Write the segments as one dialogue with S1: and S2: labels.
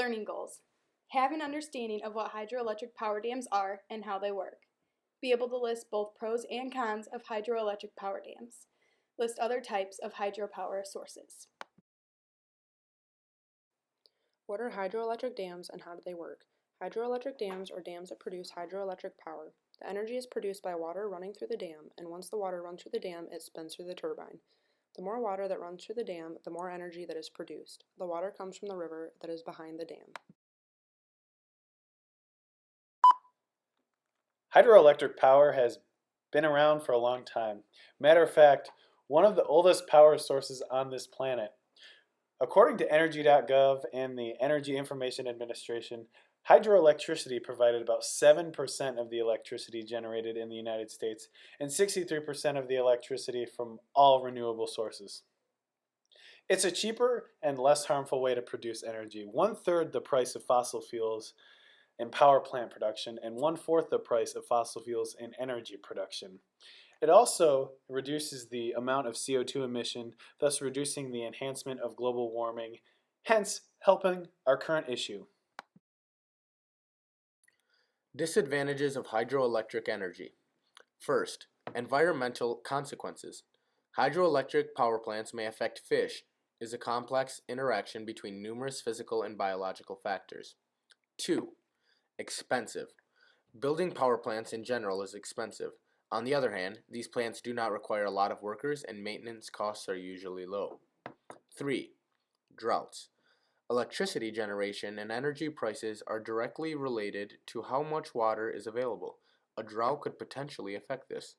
S1: Learning goals. Have an understanding of what hydroelectric power dams are and how they work. Be able to list both pros and cons of hydroelectric power dams. List other types of hydropower sources.
S2: What are hydroelectric dams and how do they work? Hydroelectric dams are dams that produce hydroelectric power. The energy is produced by water running through the dam, and once the water runs through the dam, it spins through the turbine. The more water that runs through the dam, the more energy that is produced. The water comes from the river that is behind the dam.
S3: Hydroelectric power has been around for a long time. Matter of fact, one of the oldest power sources on this planet. According to Energy.gov and the Energy Information Administration, hydroelectricity provided about 7% of the electricity generated in the United States and 63% of the electricity from all renewable sources. It's a cheaper and less harmful way to produce energy, 1/3 the price of fossil fuels in power plant production and 1/4 the price of fossil fuels in energy production. It also reduces the amount of CO2 emission, thus reducing the enhancement of global warming, hence helping our current issue.
S4: Disadvantages of hydroelectric energy. First, environmental consequences. Hydroelectric power plants may affect fish, is a complex interaction between numerous physical and biological factors. 2. Expensive. Building power plants in general is expensive. On the other hand, these plants do not require a lot of workers and maintenance costs are usually low. 3. Droughts. Electricity generation and energy prices are directly related to how much water is available. A drought could potentially affect this.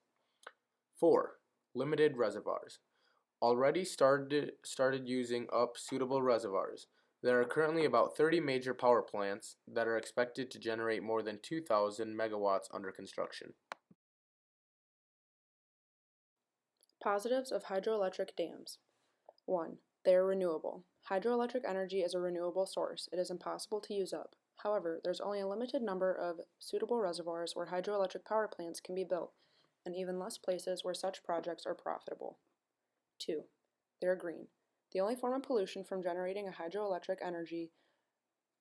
S4: 4. Limited reservoirs. Already started using up suitable reservoirs. There are currently about 30 major power plants that are expected to generate more than 2,000 megawatts under construction.
S2: Positives of hydroelectric dams. 1. They are renewable. Hydroelectric energy is a renewable source. It is impossible to use up. However, there's only a limited number of suitable reservoirs where hydroelectric power plants can be built, and even less places where such projects are profitable. 2. They are green. The only form of pollution from generating a hydroelectric energy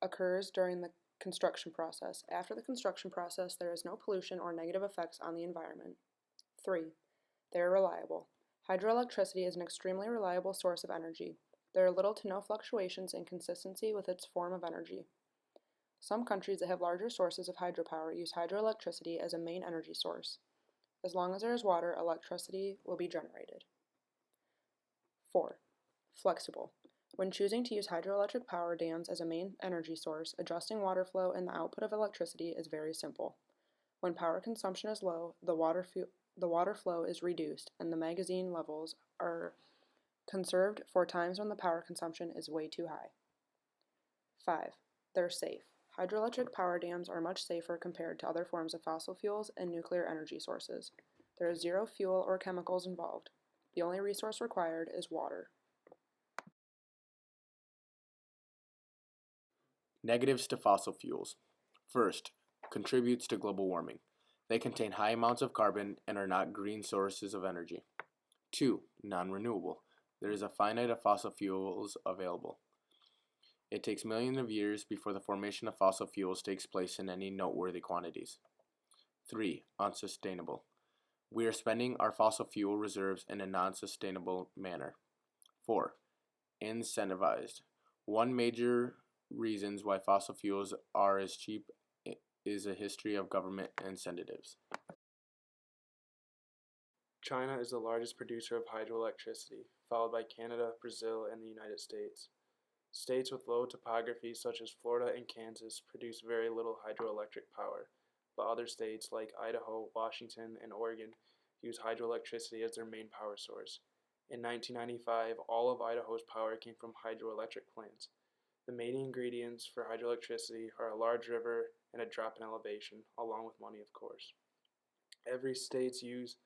S2: occurs during the construction process. After the construction process, there is no pollution or negative effects on the environment. 3. They are reliable. Hydroelectricity is an extremely reliable source of energy. There are little to no fluctuations in consistency with its form of energy. Some countries that have larger sources of hydropower use hydroelectricity as a main energy source. As long as there is water, electricity will be generated. 4. Flexible. When choosing to use hydroelectric power dams as a main energy source, adjusting water flow and the output of electricity is very simple. When power consumption is low, the water flow is reduced and the magazine levels are conserved for times when the power consumption is way too high. 5. They're safe. Hydroelectric power dams are much safer compared to other forms of fossil fuels and nuclear energy sources. There is zero fuel or chemicals involved. The only resource required is water.
S4: Negatives to fossil fuels. First, contributes to global warming. They contain high amounts of carbon and are not green sources of energy. 2. Non-renewable. There is a finite of fossil fuels available. It takes millions of years before the formation of fossil fuels takes place in any noteworthy quantities. 3. Unsustainable. We are spending our fossil fuel reserves in a non-sustainable manner. 4. Incentivized. One major reasons why fossil fuels are as cheap is a history of government incentives.
S5: China is the largest producer of hydroelectricity, followed by Canada, Brazil, and the United States. States with low topography such as Florida and Kansas produce very little hydroelectric power, but other states like Idaho, Washington, and Oregon use hydroelectricity as their main power source. In 1995, all of Idaho's power came from hydroelectric plants. The main ingredients for hydroelectricity are a large river and a drop in elevation, along with money, of course. Every state uses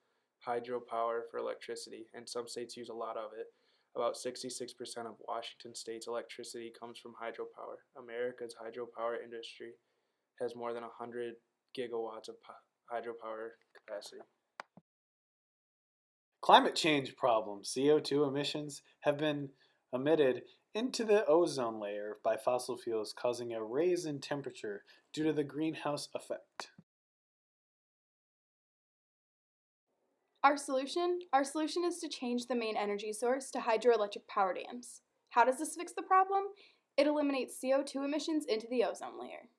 S5: hydropower for electricity, and some states use a lot of it. About 66% of Washington State's electricity comes from hydropower. America's hydropower industry has more than 100 gigawatts of hydropower capacity.
S3: Climate change problems. CO2 emissions have been emitted into the ozone layer by fossil fuels, causing a rise in temperature due to the greenhouse effect.
S1: Our solution is to change the main energy source to hydroelectric power dams. How does this fix the problem? It eliminates CO2 emissions into the ozone layer.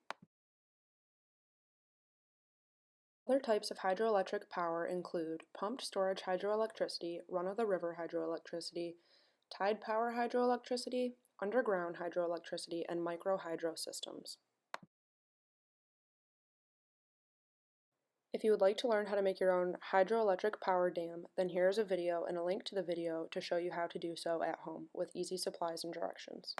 S2: Other types of hydroelectric power include pumped storage hydroelectricity, run-of-the-river hydroelectricity, tide power hydroelectricity, underground hydroelectricity, and micro-hydro systems. If you would like to learn how to make your own hydroelectric power dam, then here is a video and a link to the video to show you how to do so at home with easy supplies and directions.